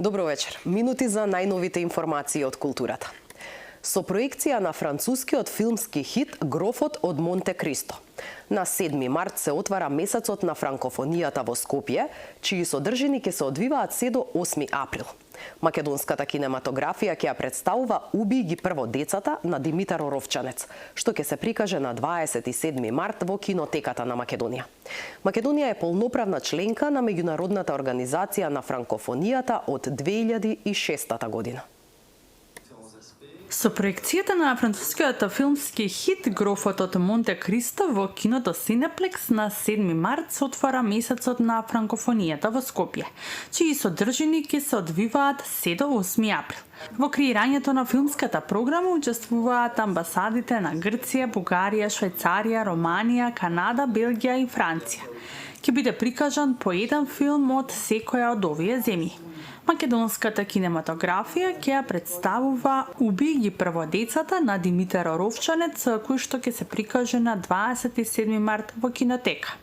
Добро вечер. Минути за најновите информации од културата. Со проекција на францускиот филмски хит Грофот од Монте Кристо. На 7 март се отвара месецот на франкофонијата во Скопје, чии содржини ќе се одвиваат се до 8 април. Македонската кинематографија ќе ја представува "Уби ги прво децата" на Димитар Оровчанец, што ќе се прикаже на 27 март во Кинотеката на Македонија. Македонија е полноправна членка на меѓународната организација на франкофонијата од 2006 година. Со проекцијата на францускиот филмски хит Грофот од Монте Кристо во киното Синеплекс на 7 март се отвара месецот на франкофонијата во Скопје, чии содржини ќе се одвиваат се до 8 април. Во креирањето на филмската програма учествуваат амбасадите на Грција, Бугарија, Швајцарија, Романија, Канада, Белгија и Франција. Ќе биде прикажан по еден филм од секоја од овие земји. Македонската кинематографија ќе ја представува "Уби ги прво децата" на Димитар Оровчанец, кој што ќе се прикаже на 27 март во Кинотека.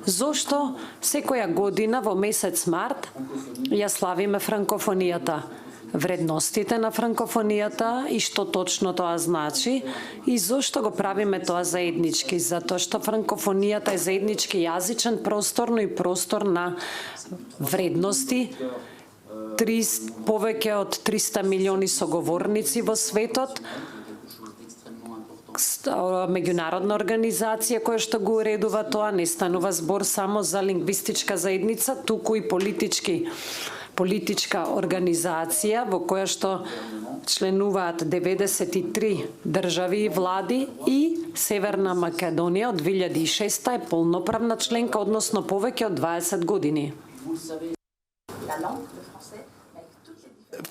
Зошто секоја година во месец март ја славиме франкофонијата? Вредностите на франкофонијата и што точно тоа значи и зошто го правиме тоа заеднички? Затоа што франкофонијата е заеднички јазичен простор, но и простор на вредности. Повеќе од 300 милиони соговорници во светот, меѓународна организација која што го уредува тоа, не станува збор само за лингвистичка заедница, туку и политичка организација во која што членуваат 93 држави и влади и Северна Македонија од 2006 е полноправна членка, односно повеќе од 20 години.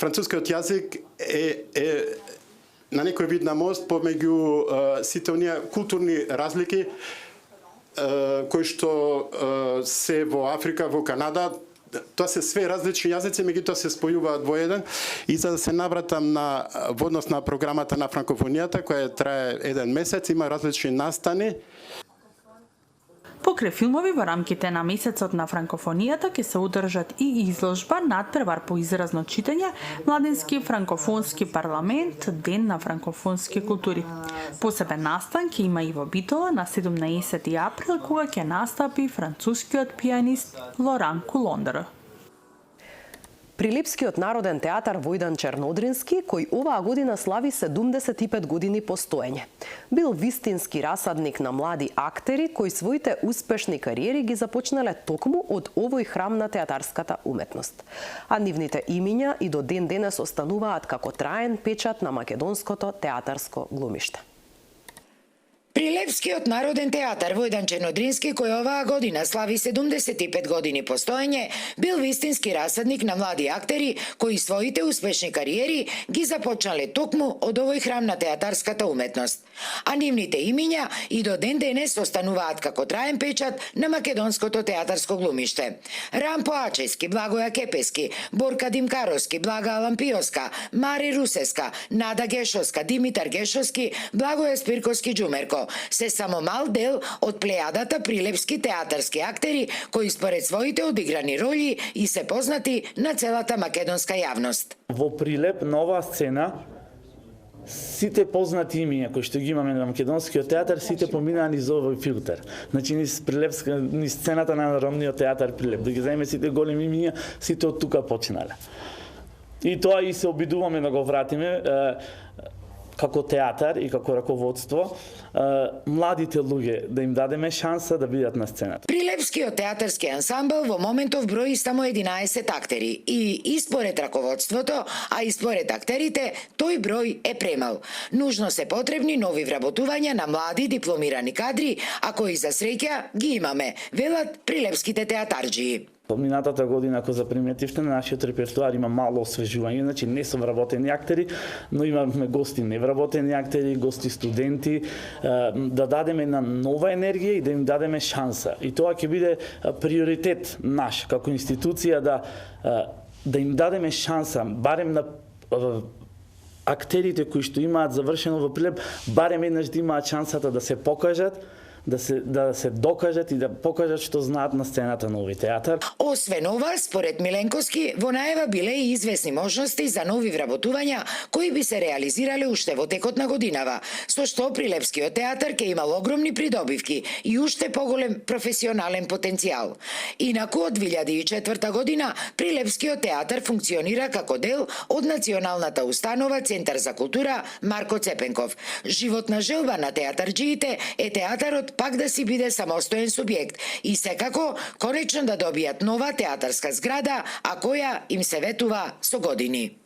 Францускиот јазик е на некој вид на мост помеѓу сите оние културни разлики кои што се во Африка, во Канада. Тоа се све различни јазици, меѓутоа се спојуваат во еден. И за да се навратам во однос на програмата на франкофонијата, која трае еден месец, има различни настани. Покрај филмови во рамките на месецот на франкофонијата ќе се одржат и изложба надпревар по изразно читање, младински франкофонски парламент, ден на франкофонски култури. Посебен настан ќе има и во Битола на 17 април, кога ќе настапи францускиот пијанист Лоран Кулондер. Прилепскиот народен театар Војдан Чернодрински, кој оваа година слави 75 години постоење. Бил вистински расадник на млади актери кои своите успешни кариери ги започнале токму од овој храм на театарската уметност. А нивните имиња и до ден денес остануваат како траен печат на македонското театарско глумиште. Прилепскиот народен театар Војдан Чернодрински, кој оваа година слави 75 години постоење, бил вистински расадник на млади актери кои своите успешни кариери ги започнале токму од овој храм на театарската уметност. А нивните имиња и до ден денес остануваат како траен печат на македонското театарско глумиште. Рампо Ачески, Благоја Кепески, Борка Димкаровски, Блага Алампиоска, Мари Русеска, Нада Гешовска, Димитар Гешовски, Благоја Спирковски Џумерко се само мал дел од плејадата прилепски театарски актери кои според своите одиграни роли и се познати на целата македонска јавност. Во Прилеп на оваа сцена сите познати имиња кои што ги имаме на македонскиот театар, сите поминаа низ овој филтер. Значи низ сцената на Народниот театар Прилеп. Да ги заеме сите големи имиња, сите од тука починале. И тоа и се обидуваме да го вратиме како театар и како раководство, младите луѓе да им дадеме шанса да бидат на сцената. Прилепскиот театарски ансамбл во моментов брои само 11 актери и според раководството, а и според актерите, тој број е премал. Нужно се потребни нови вработувања на млади дипломирани кадри, а кои за среќа ги имаме, велат прилепските театарџии. Минатата година, ако заприметивте, на нашиот репертуар има мало освежување, значи не се вработени актери, но имаме гости невработени актери, гости студенти, да дадеме на нова енергија и да им дадеме шанса. И тоа ќе биде приоритет наш како институција да им дадеме шанса, барем на актерите кои што имаат завршено во Прилеп, барем еднаш да имаат шансата да се покажат, да се докажат и да покажат што знаат на сцената на овој театар. Освен ова, според Миленковски, во најава биле и известни можности за нови вработувања кои би се реализирале уште во текот на годинава, со што Прилепскиот театар ќе имал огромни придобивки и уште поголем професионален потенцијал. Инаку од 2004 година Прилепскиот театар функционира како дел од Националната установа Центар за култура Марко Цепенков. Животна желба на театарџиите е театарот пак да си биде самостоен субјект и секако конечно да добијат нова театарска зграда, а која им се ветува со години.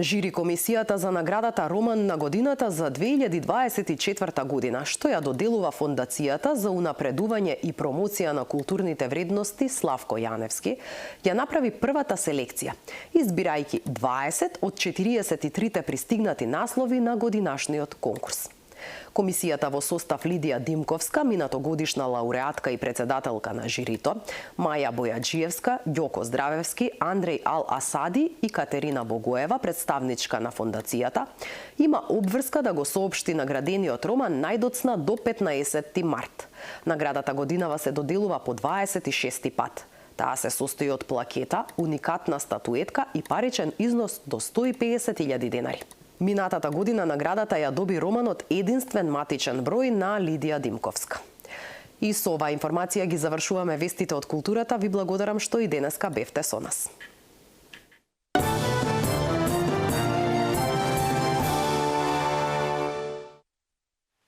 Жири комисијата за наградата Роман на годината за 2024 година, што ја доделува Фондацијата за унапредување и промоција на културните вредности Славко Јаневски, ја направи првата селекција, избирајќи 20 од 43 пристигнати наслови на годинашниот конкурс. Комисијата во состав Лидија Димковска, минатогодишна лауреатка и председателка на жирито, Маја Бојаджиевска, Ѓоко Здравевски, Андреј Ал Асади и Катерина Богоева, представничка на Фондацијата, има обврска да го соопшти наградениот роман најдоцна до 15 март. Наградата годинава се доделува по 26 пат. Таа се состои од плакета, уникатна статуетка и паричен износ до 150.000 денари. Минатата година наградата ја доби романот Единствен матичен број на Лидија Димковска. И со оваа информација ги завршуваме вестите од културата. Ви благодарам што и денеска бевте со нас.